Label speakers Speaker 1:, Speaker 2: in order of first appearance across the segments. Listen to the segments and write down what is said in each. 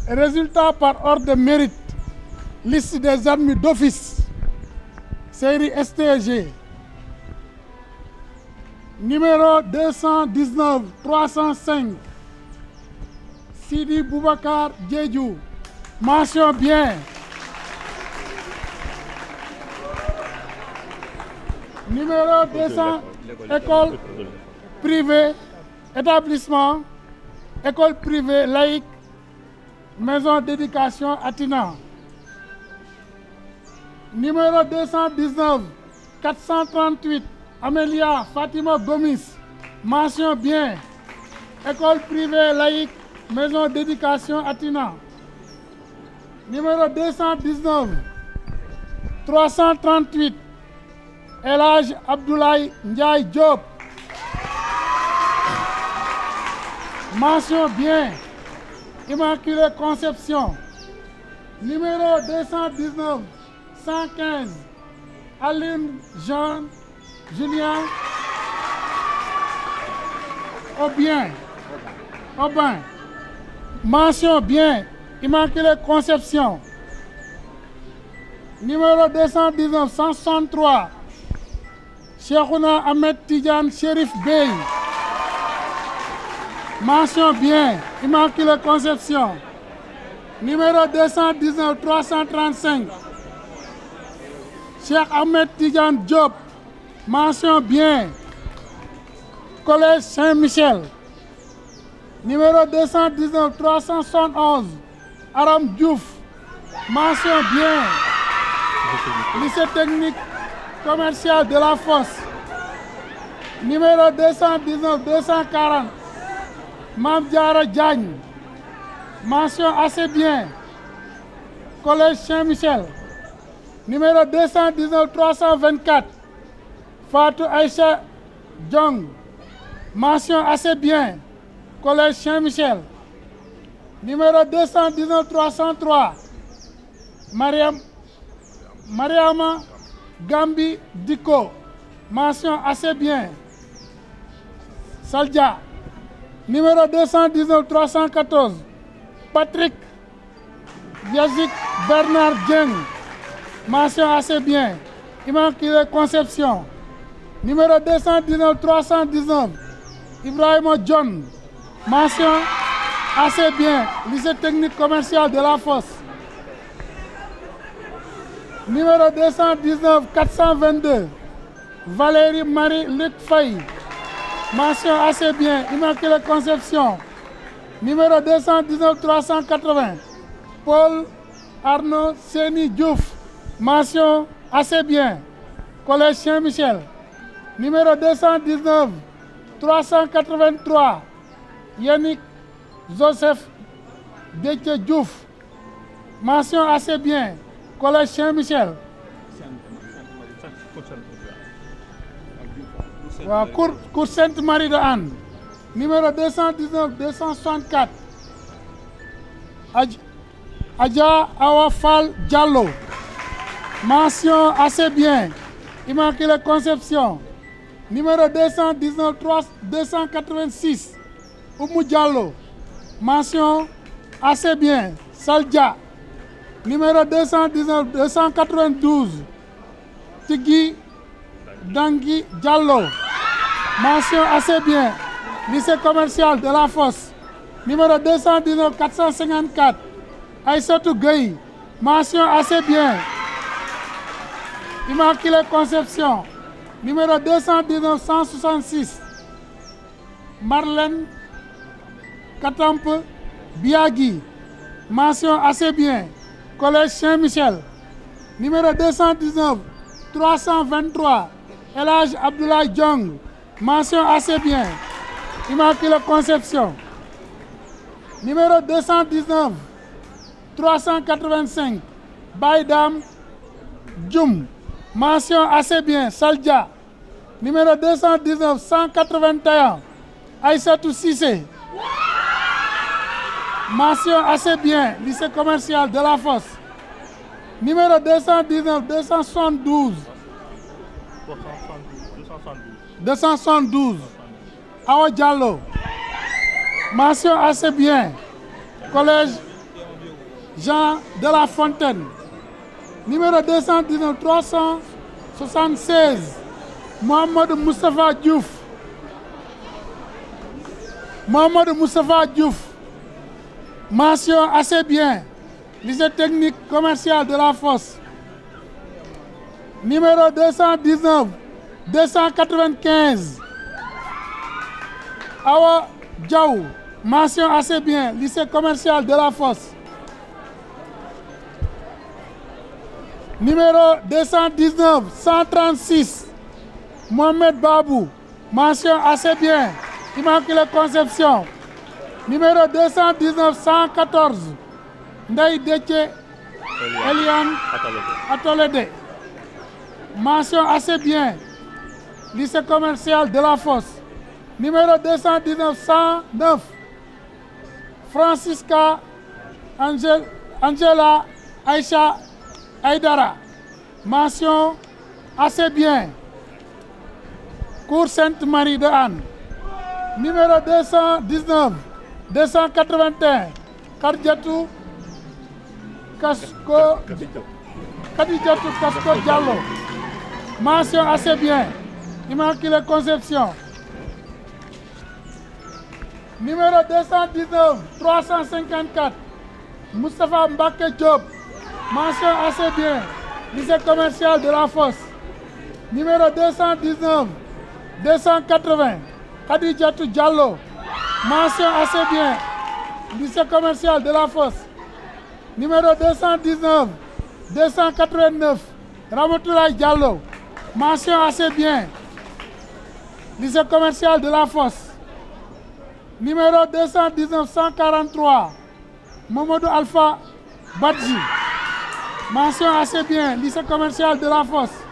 Speaker 1: Résultat par ordre de mérite. Liste des admis d'office. Série STG. Numéro 219 305. Sidi Boubacar Diédhiou. Mention bien. Numéro 200. École privée. Établissement. École privée laïque. Maison d'éducation Atina. Numéro 219 438 Amélia Fatima Gomis. Mention bien. École privée laïque. Maison d'éducation Atina. Numéro 219 338 El Hadj Abdoulaye Ndiaye Diop. Mention bien. Immaculée Conception. Numéro 219 115 Aline Jean Julien Aubin. Mention bien. Immaculée Conception. Numéro 219 163 Cheikhouna Ahmed Tidiane Chérif Bey. Mention bien. Immaculée Conception. Numéro 219 335 Cheikh Ahmed Tidiane Diop. Mention bien. Collège Saint-Michel. Numéro 219 371 Aram Diouf. Mention bien. Lycée technique commercial de la Fosse. Numéro 219 240 Mame Diarra Diagne. Mention assez bien. Collège Saint-Michel. Numéro 219 324 Fatou Aïcha Diong. Mention assez bien. Collège Saint-Michel. Numéro 219 303 Mariama Gambi Diko. Mention assez bien. Saldia. Numéro 219 314 Patrick Yazik Bernard Dieng. Mention assez bien. Immaculée Conception. Numéro 219 319 Ibrahima John. Mention assez bien. Lycée technique commercial de la Fosse. Numéro 219 422 Valérie Marie Luc Faye. Mention assez bien. Immaculée Conception. Numéro 219 380 Paul Arnaud Seni Diouf. Mention assez bien. Collège Saint-Michel. Numéro 219 383 Yannick Joseph Déthié Diouf. Mention assez bien. Collège Saint-Michel. Waaw cour Sainte-Marie de Anne. Numéro 219 264 Adja Awa Fall Diallo. Mention assez bien. Immaculée Conception. Numéro 219 286 Oumou Diallo. Mention assez bien. Saldia. Numéro 219 292 Tigui Dangui Diallo. Mention assez bien. Lycée commercial de la Fosse. Numéro 219 454 Aïssatou Gueye. Mention assez bien. Immaculée Conception. Numéro 219 166 Marlène Katampe Biagui. Mention assez bien. Collège Saint-Michel. Numéro 219 323 El Hadj Abdoulaye Diong. Mention assez bien. Immaculée Conception. Numéro 219 385 Baydam Djoum. Mention assez bien. Saldia. Numéro 219 181 Aïssatou Cissé. mention assez bien, lycée commercial de la Fosse. Numéro 219, 272. 272. Awa Diallo. Mention assez bien, collège Jean de la Fontaine. Numéro 219, 376. Mohamed Moustapha Diouf. Mohamed Moustapha Diouf. Mention assez bien, lycée technique commercial de la Fosse. Numéro 219, 295. Awa Diaw. Mention assez bien, lycée commercial de la Fosse. Numéro 219, 136. Mohamed Babou. Mention assez bien, Immaculée Conception. Numéro 219, 114. Ndeye Déthié Eliane Atolede. Mention assez bien, lycée commercial de la Fosse. Numéro 219, 109. Francisca Angela Aïcha Aïdara. Mention assez bien, Cour Sainte-Marie de Anne. Numéro 219, 281. Khadijatou Kasko Diallo. Mention assez bien, Immaculée Conception. Numéro 219, 354. Moustapha Mbaké Diop. Mention assez bien, lycée commercial de la Fosse. Numéro 219, 280. Khadijatou Diallo. Mention assez bien, lycée commercial de la Fosse. Numéro 219, 289. Ramatoulaye Diallo. Mention assez bien, lycée commercial de la Fosse. Numéro 219, 143. Mamadou Alpha Badji. Mention assez bien, lycée commercial de la Fosse.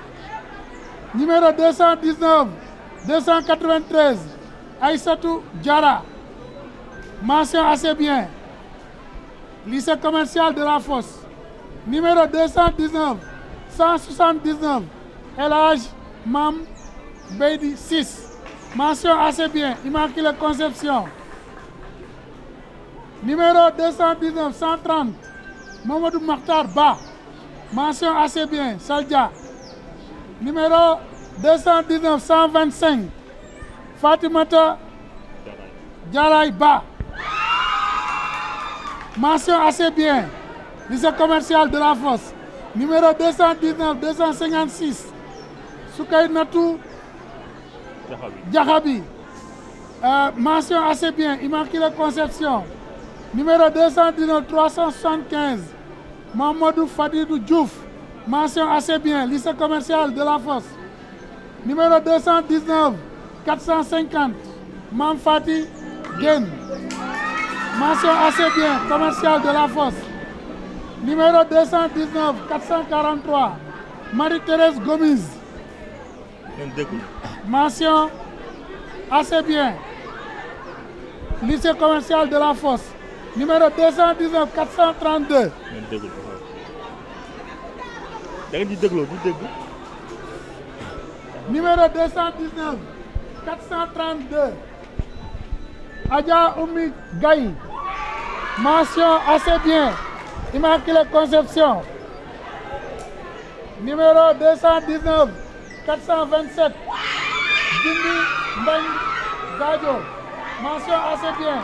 Speaker 1: Numéro 219, 293. Aïssatou Diara. Mention assez bien, lycée commercial de la Fosse. Numéro 219, 179. El Hadj Mam Beydi 6. Mention assez bien, Immaculée Conception. Numéro 219, 130. Mamadou Makhtar Ba. Mention assez bien, Saldia. Numéro 219, 125. Fatimata Diaray Ba. Mention assez bien, lycée commercial de la Fosse. Numéro 219, 256. Soukainatou Diakhabi. Mention assez bien, Immaculée Conception. Numéro 219, 375. Mamadou Fadidou Diouf. Mention assez bien, lycée commercial de la Fosse. Numéro 219, 450. Mam Fati Gen. Mention assez bien, commercial de la Fosse. Numéro 219, 443. Marie-Thérèse Gomis. Mention assez bien, lycée commercial de la Fosse. Numéro 219, 432. Numéro 219, 432. Adja Oumi Gaye. Mention assez bien, Immaculée Conception. Numéro 219, 427. Djimbi Mbeng Gadio. Mention assez bien,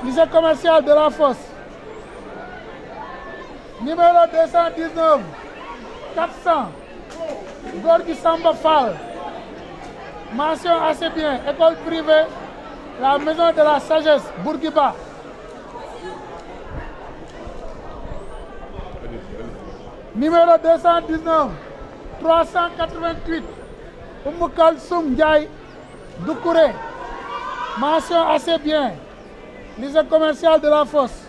Speaker 1: lycée commercial de la Fosse. Numéro 219, 400. Gorgui Samba Fall. Mention assez bien, école privée, la maison de la sagesse, Bourguiba. Numéro 219, 388. Oumou Kalsoum Ndiaye Doucouré. Mention assez bien, lycée commercial de la Fosse.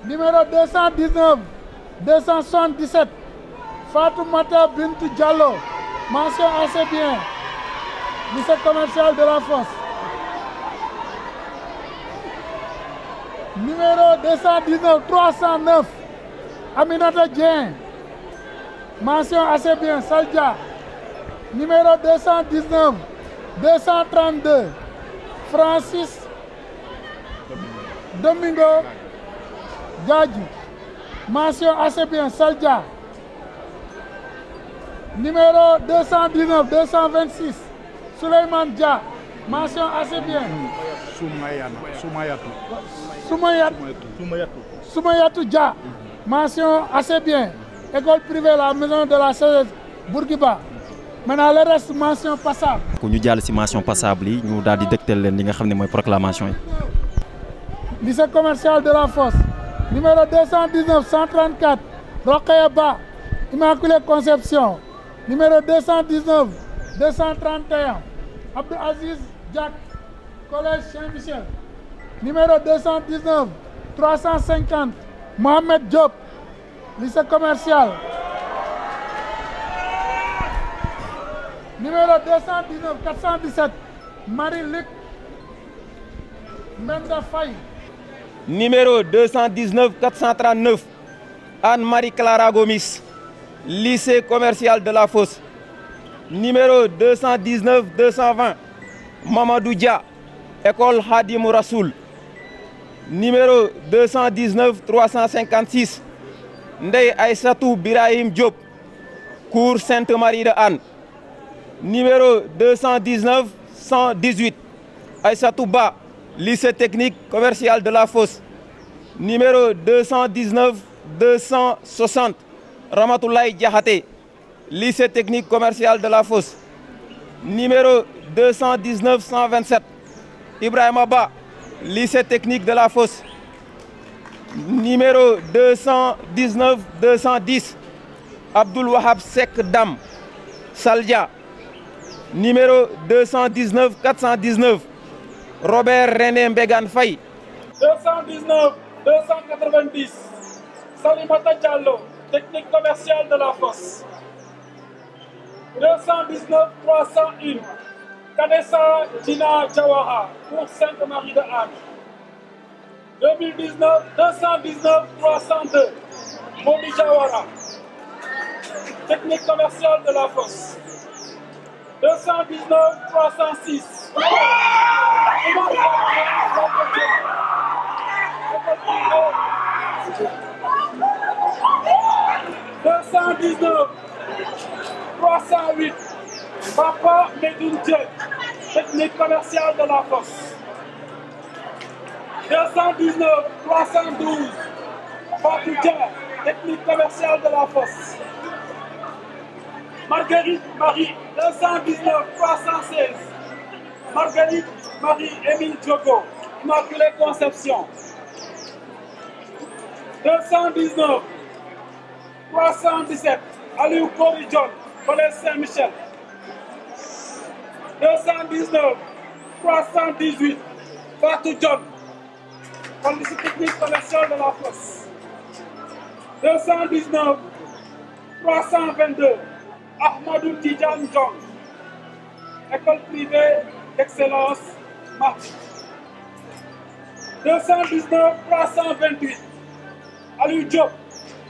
Speaker 1: Numéro 219, 277. Fatoumata Bintou Diallo. Mention assez bien, lycée commercial de la Fosse. Numéro 219 309 Aminata Dieng. Mention assez bien Saldia. Numéro 219 232 Francis Domingo Diadji. Mention assez bien Saldia. Numéro 219 226 Souleymane Dia. Mention assez bien. Soumayatou Dia. Mention assez bien. École privée la maison de la sagesse Bourguiba. Maintenant le reste mention passable.
Speaker 2: ku ñu jàll ci mention passable yi ñu daal di dégtal leen li nga xam ne mooy proclamation yi.
Speaker 1: Lycée commercial de la Fosse. Numéro 219 134 Rokhaya Ba. Immaculée Conception. Numéro 219 231 Abdou Aziz Diak. Collège Saint-Michel. Numéro 219 350 Mohamed Diop. Lycée commercial. Numéro 219 417 Marie-Luc Menda Faye.
Speaker 3: Numéro 219 439 Anne-Marie Clara Gomis. Lycée commercial de la Fosse. Numéro 219 220 Mamadou Dia. École Hadimou Rassoul. Numéro 219 356 Ndeye Aïssatou Birahim Diop. Cours Sainte-Marie de Anne. Numéro 219 118 Aïssatou Ba. Lycée technique commercial de la Fosse. Numéro 219 260 Ramatoulaye Diakhaté. Lycée technique commercial de la Fosse. Numéro 219 127 Ibrahima Ba. Lycée technique de la Fosse. Numéro 219 210 Abdoul Wahab Sek Dam. Saldia. Numéro 219 419 Robert René Mbégane Faye.
Speaker 4: 219 290 Salimata Diallo, technique commerciale de la Fosse. 219 301 Kadessa Dina Diawara, pour Sainte-Marie de Anne. 219 302 Modi Diawara, technique commerciale de la Fosse. 219 306 219 308 Papa Medoune Dieng, technique commerciale de la Fosse. 219 312 Fatou Dia, technique commerciale de la Fosse. Marguerite Marie, 219 316 Marguerite Marie Émile Diogo, Immaculée Conception. 219 317 Aliou Kori John, Collège Saint-Michel. 219 318 Fatou John, lycée technique commercial de la Fosse. 219 322 Ahmadou Tidjane Jong, école privée d'excellence Mardi. 219 328 Aliou Diop,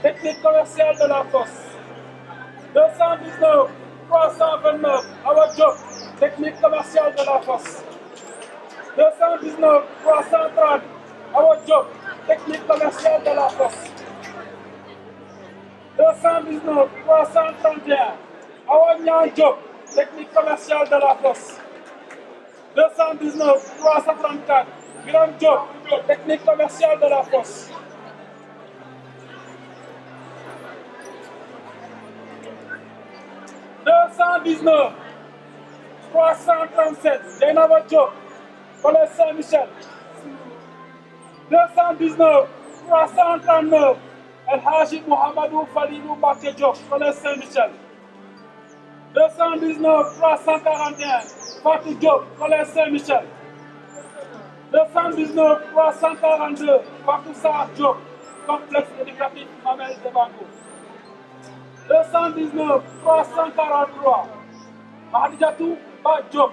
Speaker 4: technique commerciale de la Fosse. 219 329 Awa Diop, technique commerciale de la Fosse. 219 330 Awa Diop, technique commerciale de la Fosse. 219 331 Awa Niang Diop, technique commerciale de la Fosse. 219 334 Biram Diop, technique commerciale de la Fosse. 219 337 Dieynaba Diop, Collège Saint-Michel. 219 339 El Hadji Mouhamadou Falilou Mbacké Diop, Collège Saint-Michel. 219 341 Fatou Diop, Collège Saint-Michel. 219 342 Fatou Sarr Diop, complexe éducatif Mamel Debango. 219 343 Mahadijatou Ba Diop,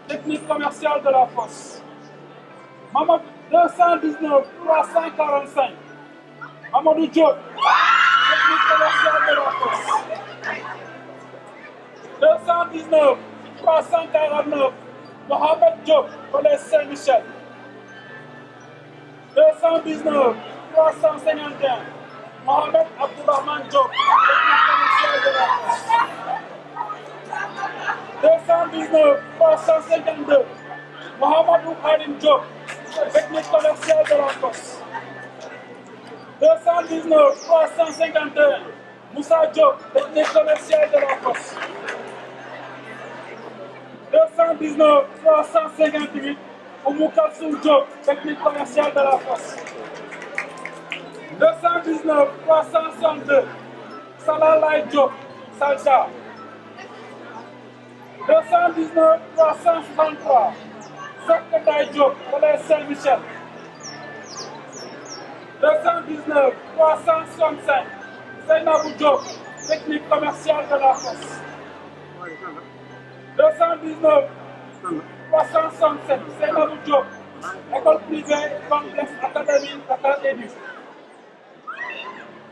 Speaker 4: technique commerciale de la Fosse. 219 345 Amadou Diop, technique commerciale de la Fosse. 219 349 Mohamed Diop, collège Saint-Michel. 219 351 Mohamed Abdourahmane Diop, technique commerciale de la Fosse. 219 352 Mohamedou Khadim Diop, technique commerciale de la Fosse. 219 351 Moussa Diop, technique commerciale de la Fosse. 219 358 Oumou Kalsoum Diop, technique commerciale de la Fosse. 219 362 Salalay Diop, Salja. 219 363 Sekretary Diop, collège Saint-Michel. 219 365 Seynabou Diop, technique commerciale de la Fosse. 219 367 Seynabou Diop, école privée complexe académie Dakar Édu.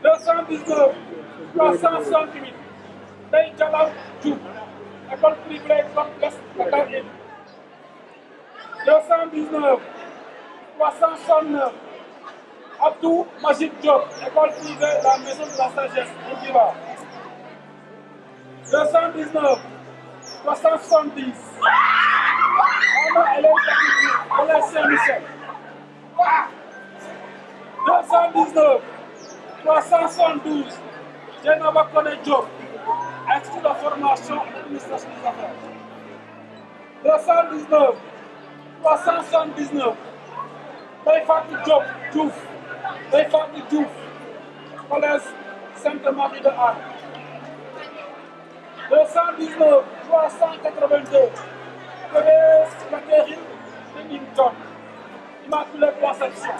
Speaker 4: 219 368 Ndeye Diallo Diouf, école privée complexe Dakar Édu. 219 369 Abdou Majid Diop, école privée la maison de la sagesse Bourguiba. 219 370 Anna Hélène Kapiti, collège Saint-Michel. 219 372 Djenaba Kone Diop, institut de formation et d'administration des affaires. 219 379 Ndeye Fatou Diop Diouf, Ndeye Fatou Diouf, collège Sainte-Marie de Anne. 219 382 collège Catherine Pennington, Immaculée Conception.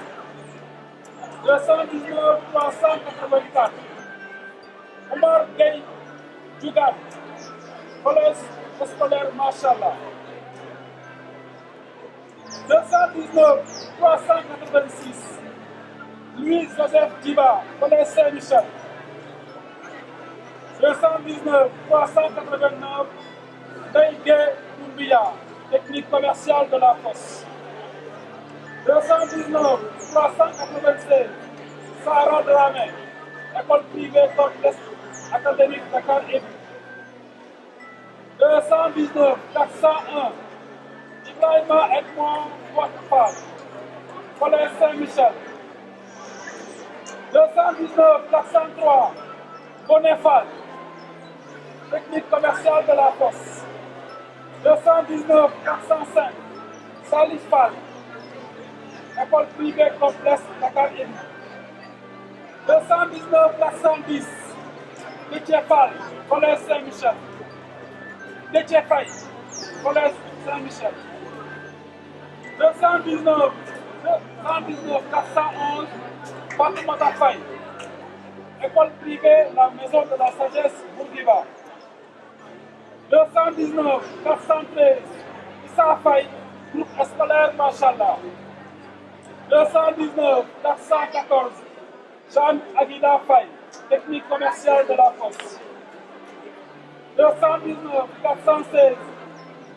Speaker 4: 219 384 Omar Gueye Djougat, collège scolaire Machallah. 219 386 Louis-Joseph Diba, collège Saint-Michel. 219 389 Ndeye Doumbia, technique commerciale de la Fosse. 219 396 Sarah Dramé, école privée complexe académique Dakar Édu. 219 401 Ibrahima Edmond Ouattafal, collège Saint-Michel. 219 403 Bonefal, technique commerciale de la Fosse. 219 405 Salif Fall, école privée complexe Dakar Édu. 219 410 Déthié Fall, collège Saint-Michel. Déthié Faye, collège Saint-Michel. 219 411 Fatoumata Faye, école privée la maison de la sagesse Bourguiba. 219 413 Issa Faye, groupe scolaire Machallah. 219 414 Jeanne Aguila Faye, technique commerciale de la Fosse. 219 416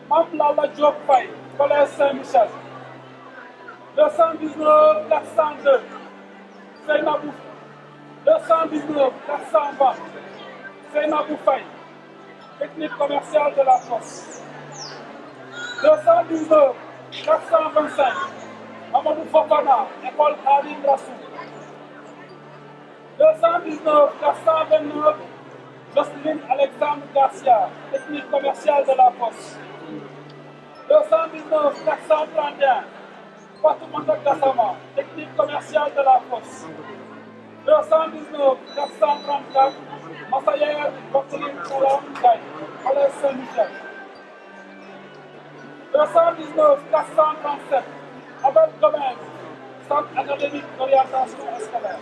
Speaker 4: Mamlala Diop Faye, collège Saint-Michel. 219 402 Seynabou. 219 420 Seynabou Faye, technique commerciale de la Fosse. 219 425 Amadou Fofana, école Alim Rassou. 219 429 Jocelyne Alexandre Garcia, technique commerciale de la Fosse. 219 431 Fatoumata Gassama, technique commerciale de la Fosse. 219 434 Massayer Bokseline Salam Ndiaye, collège Saint-Michel. 219 437 Abel Gomez, centre académique d'orientation scolaire.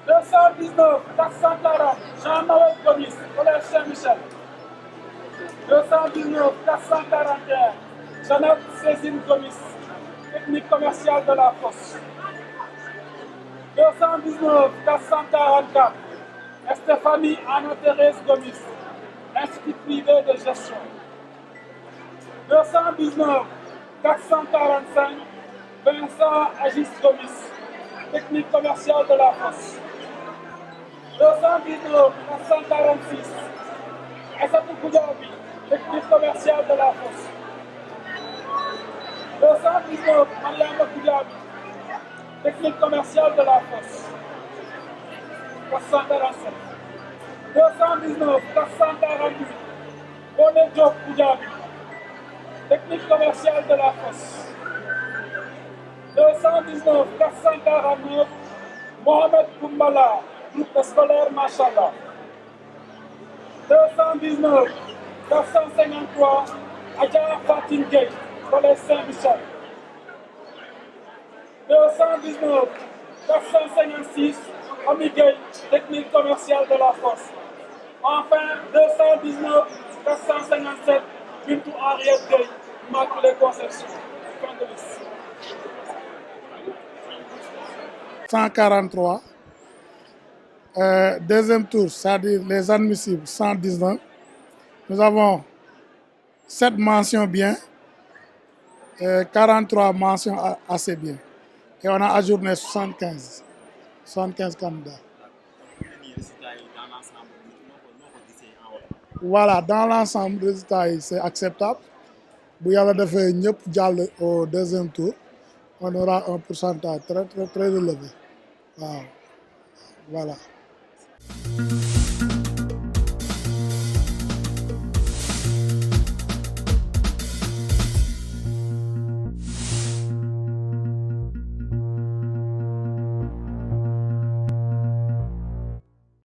Speaker 4: 219 440 Jean-Noël Gomis, collège Saint-Michel. 219 441, Jeannette Césine Gomis, technique commerciale de la fosse. 219 444, Stéphanie Anna-Thérèse Gomis, Institut privé de gestion. 219 445, Vincent Agis Gomis, technique commerciale de la fosse. 219 446, Assatou Koudabi, technique commerciale de la fosse. 219 Mariama Koudabi, technique commerciale de la fosse. 447. 219 448, Boné Diop Koudabi, technique commerciale de la fosse. 219 449, Mohamed Koumbala, groupe scolaire Machallah. 219 453, Adja Fatim Gueye, collège Saint-Michel. 219 456, Ami Gueye, technique commerciale de la force. Enfin, 219 457, Bintou Henriette Gueye, Immaculée Conception. Fin de liste.
Speaker 1: 143. Deuxième tour, c'est-à-dire les admissibles, 119. Nous avons 7 mentions bien, 43 mentions assez bien. Et on a ajourné 75 candidats. Voilà, dans l'ensemble, le résultat, c'est acceptable. Si on a au deuxième tour, on aura un pourcentage très élevé. Wow. Voilà.